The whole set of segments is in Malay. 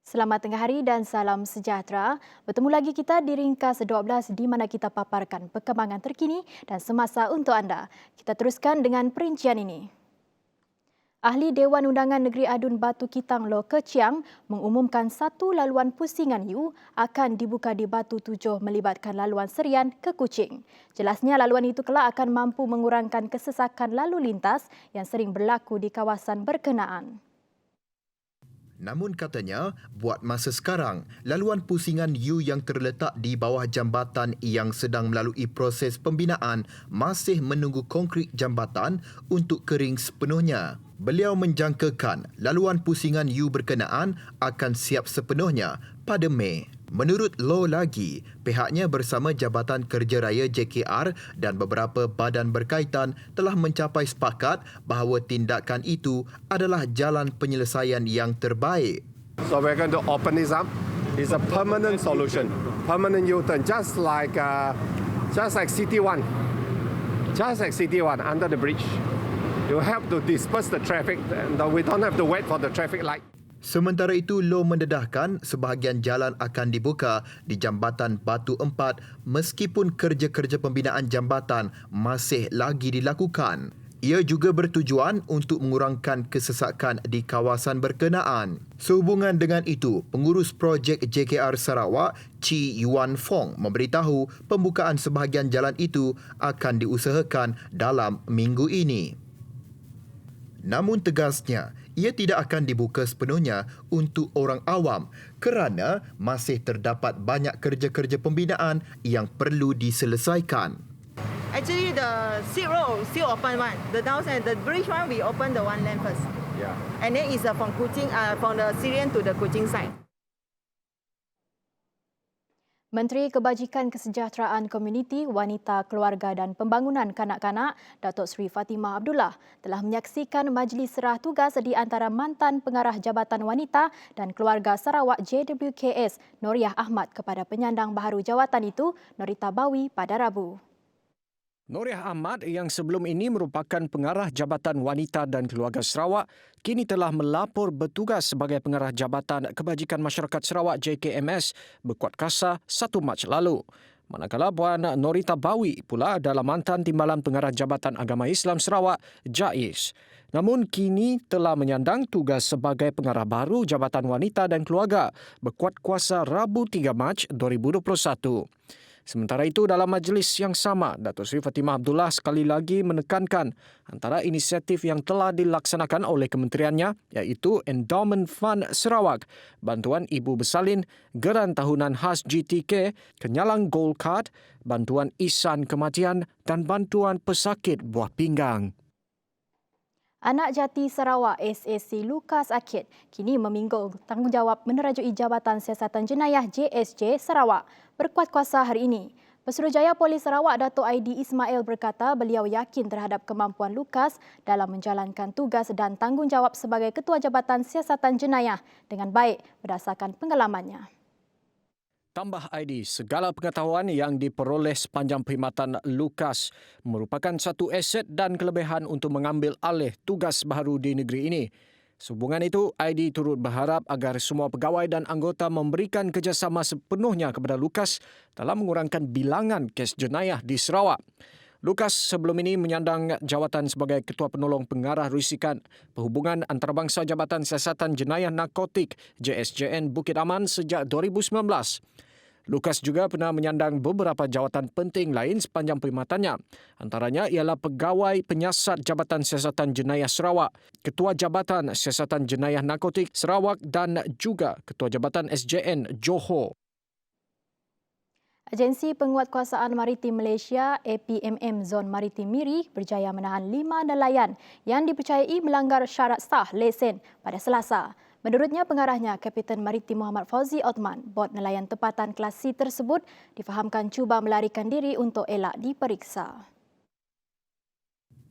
Selamat tengah hari dan salam sejahtera. Bertemu lagi kita di Ringkas 12 di mana kita paparkan perkembangan terkini dan semasa untuk anda. Kita teruskan dengan perincian ini. Ahli Dewan Undangan Negeri Adun Batu Kitang Lo Keciang mengumumkan satu laluan pusingan U akan dibuka di Batu Tujuh melibatkan laluan Serian ke Kuching. Jelasnya laluan itu kelak akan mampu mengurangkan kesesakan lalu lintas yang sering berlaku di kawasan berkenaan. Namun katanya, buat masa sekarang, laluan pusingan U yang terletak di bawah jambatan yang sedang melalui proses pembinaan masih menunggu konkrit jambatan untuk kering sepenuhnya. Beliau menjangkakan laluan pusingan U berkenaan akan siap sepenuhnya pada Mei. Menurut Lo lagi, pihaknya bersama Jabatan Kerja Raya JKR dan beberapa badan berkaitan telah mencapai sepakat bahawa tindakan itu adalah jalan penyelesaian yang terbaik. So we're going to open this up. It's a permanent solution, permanent U-turn, just like CT1, under the bridge. You help to disperse the traffic, and we don't have to wait for the traffic light. Sementara itu, Lo mendedahkan sebahagian jalan akan dibuka di Jambatan Batu 4 meskipun kerja-kerja pembinaan jambatan masih lagi dilakukan. Ia juga bertujuan untuk mengurangkan kesesakan di kawasan berkenaan. Sehubungan dengan itu, pengurus projek JKR Sarawak, Chi Yuan Fong, memberitahu pembukaan sebahagian jalan itu akan diusahakan dalam minggu ini. Namun tegasnya, ia tidak akan dibuka sepenuhnya untuk orang awam kerana masih terdapat banyak kerja-kerja pembinaan yang perlu diselesaikan. Actually, the seat road still open one. The downside, the bridge one, we open the one lane first. Yeah. And then it's from Kuching, from the Syrian to the Kuching side. Menteri Kebajikan Kesejahteraan Komuniti, Wanita, Keluarga dan Pembangunan Kanak-kanak, Datuk Seri Fatimah Abdullah telah menyaksikan majlis serah tugas di antara mantan pengarah Jabatan Wanita dan Keluarga Sarawak JWKS, Noriah Ahmad kepada penyandang baharu jawatan itu, Norita Bawi pada Rabu. Noriah Ahmad yang sebelum ini merupakan pengarah Jabatan Wanita dan Keluarga Sarawak kini telah melapor bertugas sebagai pengarah Jabatan Kebajikan Masyarakat Sarawak JKMS berkuat kasa 1 Mac lalu. Manakala Puan Norita Bawi pula adalah mantan timbalan pengarah Jabatan Agama Islam Sarawak JAIS. Namun kini telah menyandang tugas sebagai pengarah baru Jabatan Wanita dan Keluarga berkuat kuasa Rabu 3 Mac 2021. Sementara itu, dalam majlis yang sama, Datuk Seri Fatimah Abdullah sekali lagi menekankan antara inisiatif yang telah dilaksanakan oleh kementeriannya iaitu Endowment Fund Sarawak, Bantuan Ibu Bersalin, Geran Tahunan Khas GTK, Kenyalang Gold Card, Bantuan Ihsan Kematian dan Bantuan Pesakit Buah Pinggang. Anak Jati Sarawak SAC Lukas Akid kini meminggul tanggungjawab menerajui Jabatan Siasatan Jenayah JSJ Sarawak berkuat kuasa hari ini. Pesuruhjaya Polis Sarawak Datuk Aidi Ismail berkata beliau yakin terhadap kemampuan Lukas dalam menjalankan tugas dan tanggungjawab sebagai Ketua Jabatan Siasatan Jenayah dengan baik berdasarkan pengalamannya. Tambah ID, segala pengetahuan yang diperoleh sepanjang perkhidmatan Lukas merupakan satu aset dan kelebihan untuk mengambil alih tugas baru di negeri ini. Sehubungan itu, ID turut berharap agar semua pegawai dan anggota memberikan kerjasama sepenuhnya kepada Lukas dalam mengurangkan bilangan kes jenayah di Sarawak. Lukas sebelum ini menyandang jawatan sebagai Ketua Penolong Pengarah Risikan Perhubungan Antarabangsa Jabatan Siasatan Jenayah Narkotik JSJN Bukit Aman sejak 2019. Lukas juga pernah menyandang beberapa jawatan penting lain sepanjang perkhidmatannya. Antaranya ialah Pegawai Penyiasat Jabatan Siasatan Jenayah Sarawak, Ketua Jabatan Siasatan Jenayah Narkotik Sarawak dan juga Ketua Jabatan SJN Johor. Agensi Penguatkuasaan Maritim Malaysia APMM Zon Maritim Miri berjaya menahan 5 nelayan yang dipercayai melanggar syarat sah lesen pada Selasa. Menurutnya pengarahnya, Kapiten Maritim Muhammad Fauzi Othman, bot nelayan tempatan kelas C tersebut difahamkan cuba melarikan diri untuk elak diperiksa.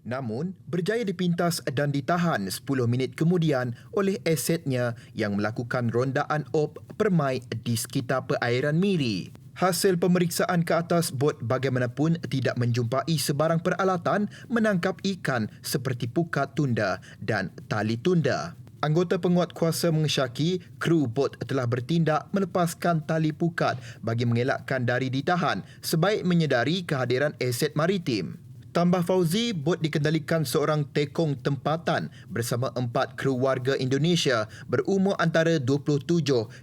Namun, berjaya dipintas dan ditahan 10 minit kemudian oleh asetnya yang melakukan rondaan op permai di sekitar perairan Miri. Hasil pemeriksaan ke atas bot bagaimanapun tidak menjumpai sebarang peralatan menangkap ikan seperti pukat tunda dan tali tunda. Anggota penguatkuasa mengesyaki kru bot telah bertindak melepaskan tali pukat bagi mengelakkan dari ditahan sebaik menyedari kehadiran aset maritim. Tambah Fauzi, bot dikendalikan seorang tekong tempatan bersama 4 kru warga Indonesia berumur antara 27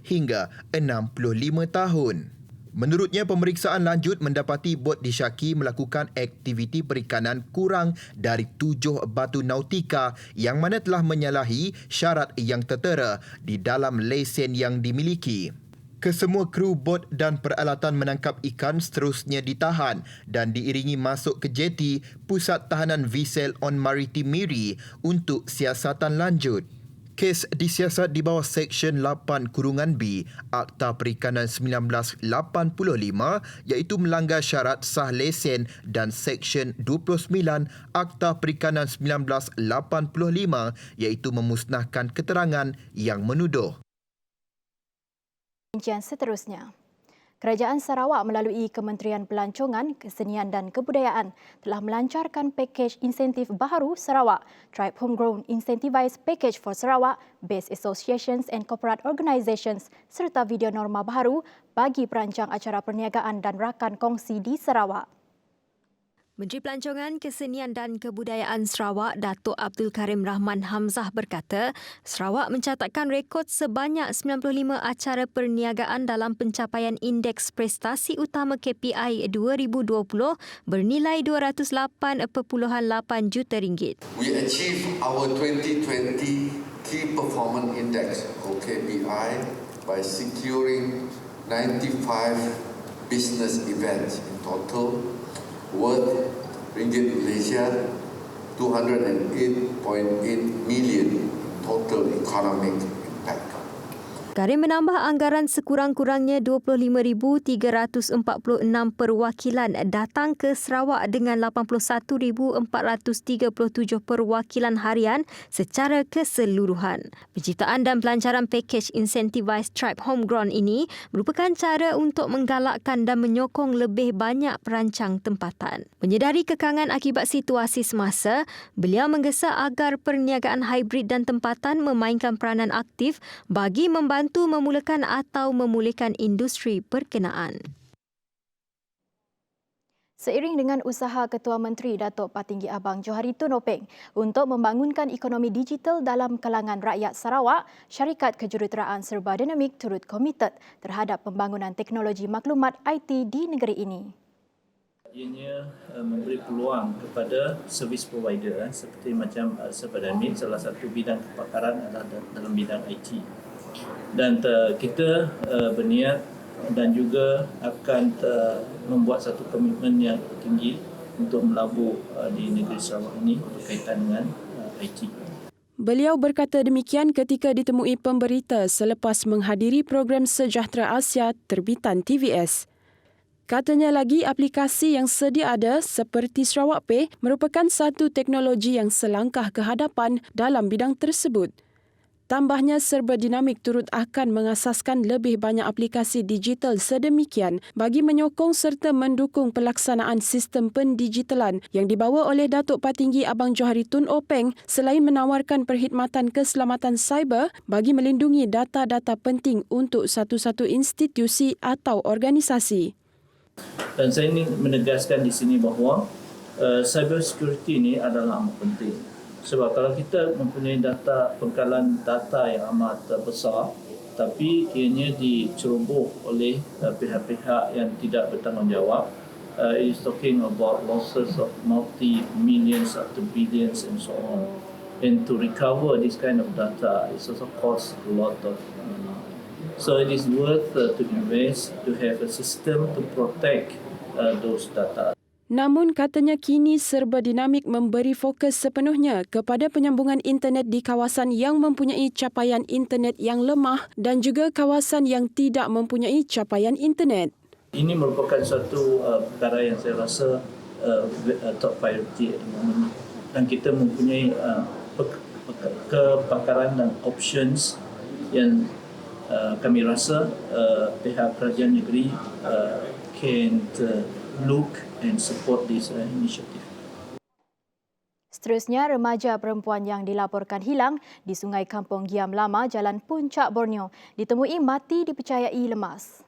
hingga 65 tahun. Menurutnya, pemeriksaan lanjut mendapati bot disyaki melakukan aktiviti perikanan kurang dari 7 batu nautika yang mana telah menyalahi syarat yang tertera di dalam lesen yang dimiliki. Kesemua kru bot dan peralatan menangkap ikan seterusnya ditahan dan diiringi masuk ke jeti Pusat Tahanan Vessel on Maritime Miri untuk siasatan lanjut. Kes disiasat di bawah Seksyen 8(B) Akta Perikanan 1985 iaitu melanggar syarat sah lesen dan Seksyen 29 Akta Perikanan 1985 iaitu memusnahkan keterangan yang menuduh. Rincian seterusnya. Kerajaan Sarawak melalui Kementerian Pelancongan, Kesenian dan Kebudayaan telah melancarkan pakej insentif baharu Sarawak, Tribe Homegrown Incentivized Package for Sarawak, Based Associations and Corporate Organisations serta video norma baharu bagi perancang acara perniagaan dan rakan kongsi di Sarawak. Menteri Pelancongan, Kesenian dan Kebudayaan Sarawak, Datuk Abdul Karim Rahman Hamzah berkata, Sarawak mencatatkan rekod sebanyak 95 acara perniagaan dalam pencapaian Indeks Prestasi Utama KPI 2020 bernilai RM208.8 juta. We achieved our 2020 Key Performance Index or KPI by securing 95 business events in total worth ringgit Malaysia 208.8 million total economic impact. Karim menambah anggaran sekurang-kurangnya 25,346 perwakilan datang ke Sarawak dengan 81,437 perwakilan harian secara keseluruhan. Penciptaan dan pelancaran pakej Incentivized Tribe Homegrown ini merupakan cara untuk menggalakkan dan menyokong lebih banyak perancang tempatan. Menyedari kekangan akibat situasi semasa, beliau menggesa agar perniagaan hibrid dan tempatan memainkan peranan aktif bagi membantu memulakan atau memulihkan industri berkenaan. Seiring dengan usaha Ketua Menteri Datuk Patinggi Abang Johari Tun Openg untuk membangunkan ekonomi digital dalam kalangan rakyat Sarawak, syarikat kejuruteraan serba dinamik turut komited terhadap pembangunan teknologi maklumat IT di negeri ini. Ianya memberi peluang kepada servis provider seperti macam serba dinamik, salah satu bidang kepakaran adalah dalam bidang IT. Dan kita berniat dan juga akan membuat satu komitmen yang tinggi untuk melabur di negeri Sarawak ini berkaitan dengan IT. Beliau berkata demikian ketika ditemui pemberita selepas menghadiri program Sejahtera Asia terbitan TVS. Katanya lagi aplikasi yang sedia ada seperti Sarawak Pay merupakan satu teknologi yang selangkah ke hadapan dalam bidang tersebut. Tambahnya, serba dinamik turut akan mengasaskan lebih banyak aplikasi digital sedemikian bagi menyokong serta mendukung pelaksanaan sistem pendigitalan yang dibawa oleh Datuk Patinggi Abang Johari Tun Openg selain menawarkan perkhidmatan keselamatan cyber bagi melindungi data-data penting untuk satu-satu institusi atau organisasi. Dan saya ingin menegaskan di sini bahawa cyber security ini adalah amat penting. Sebab kalau kita mempunyai pengkalan data yang amat besar, tapi ianya diceroboh oleh pihak-pihak yang tidak bertanggungjawab, it is talking about losses of multi-millions up to billions and so on. And to recover this kind of data, it also costs a lot of money. So it is worth to invest to have a system to protect those data. Namun katanya kini serba dinamik memberi fokus sepenuhnya kepada penyambungan internet di kawasan yang mempunyai capaian internet yang lemah dan juga kawasan yang tidak mempunyai capaian internet. Ini merupakan satu perkara yang saya rasa top priority at the moment. Dan kita mempunyai kepakaran dan options yang kami rasa pihak kerajaan negeri can look and support this initiative. Seterusnya, remaja perempuan yang dilaporkan hilang di Sungai Kampung Giam Lama, Jalan Puncak, Borneo, ditemui mati dipercayai lemas.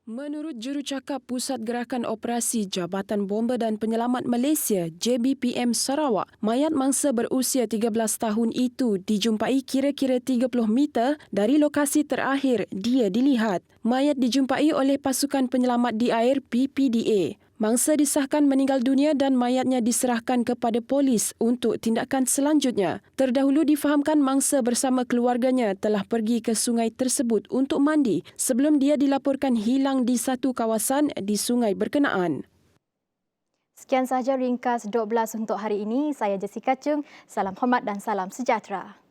Menurut jurucakap Pusat Gerakan Operasi Jabatan Bomba dan Penyelamat Malaysia, JBPM Sarawak, mayat mangsa berusia 13 tahun itu dijumpai kira-kira 30 meter dari lokasi terakhir dia dilihat. Mayat dijumpai oleh pasukan penyelamat di air PPDA. Mangsa disahkan meninggal dunia dan mayatnya diserahkan kepada polis untuk tindakan selanjutnya. Terdahulu difahamkan mangsa bersama keluarganya telah pergi ke sungai tersebut untuk mandi sebelum dia dilaporkan hilang di satu kawasan di sungai berkenaan. Sekian sahaja ringkas 12 untuk hari ini. Saya Jessica Chung. Salam hormat dan salam sejahtera.